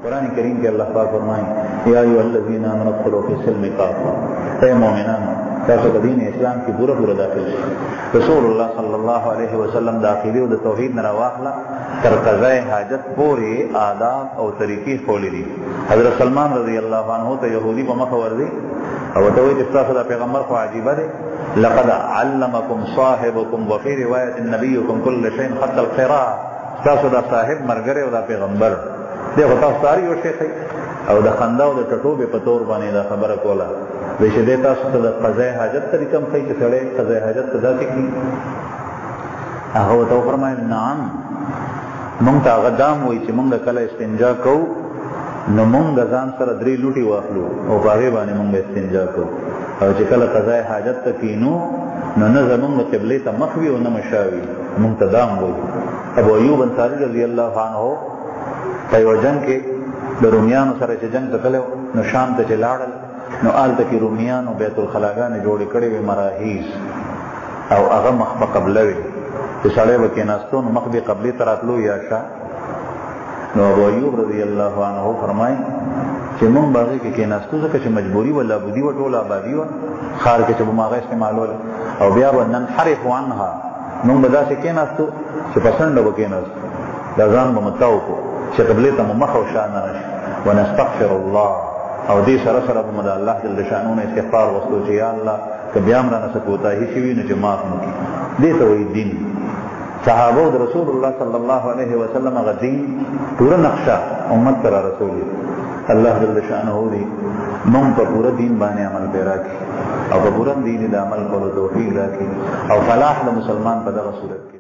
قرآن کریم کے اللہ پاک فرمائیں یا ایھا الذین آمنوا ادخلوا فی السلم کافہ، اے مومنانو تاسو په دین اسلام کې پورا داخل شئ. رسول الله صلی الله علیه وسلم داخلي او د توحید نه واخله تر قضای حاجت پورې آداب او طریقې خولې دي. حضرت سلمان رضی الله عنه ته يهودي په مخ ور دي او ته وایي چې تاسو د پیغمبر خو عجیبه دی، لقد علمکم صاحبکم وفي روایت نبیکم كل شيء حتى القراءه، تاسو دا صاحب مرګره او دا پیغمبر دغه تاسو ساری یو شي او د خندا او د ټټوبې په تور باندې دا خبره کوله وی چې تاسو ته د قضای حاجت طریقه هم کوي چې سړی قضای حاجت ته ذاتي کړي. هغه ورته وفرمایل نعم، مونږ ته هغه دام وایي چې مونږ کله استنجا کوو نو مونږ ځان سره 3 لوټي واخلو او په هغې باندې مونږ استنجا کوو، او چې کله قضای حاجت ته کینو نو نه زمونږ قبلې ته مخ وي او نه مشا وي، مونږ ته دام وایي. ابو ایوب انصاري رضی الله عنه په یو جنګ کې د رومیانو سره چې جنګ ته تللی نو شام ته چې لاړل نو آلته کې رومیانو بیت الخلاګانې جوړې کړې وې مراحیز او هغه مخ په قبله وي چې سړی به کېناستو نو مخ به قبلې ته راتلو یا شا. نو ابو ایوب رضی الله عنه فرمایي چې مونږ به هغې کې کېناستو ځکه چې مجبوري وه لابودي وه ټوله آبادي وه ښار کې چې به مو هغه استعمالول او بیا به ننحرف عنها، مونږ به داسې کېناستو چې په څنډه به کېناستو دا ځان به مو تاو کړو چې قبلې ته مو مخ او شا نه راشي. ونستغفر الله، او دې سره سره به مو د الله جل شانو نه استغفار وستو چې یا الله که بیا هم رانه څه کوتاهي شوي نو چې معاف مو کړي. دې ته وایي دین. صحابو د رسول الله صلی الله علیه وسلم هغه دین پوره نقشه امت ته را رسولي. الله جل شانه دې مونږ په پوره دین باندې عمل پیرا کړي او په پوره دین د عمل کولو توفیق راکړي او فلاح د مسلمان په دغه صورت کې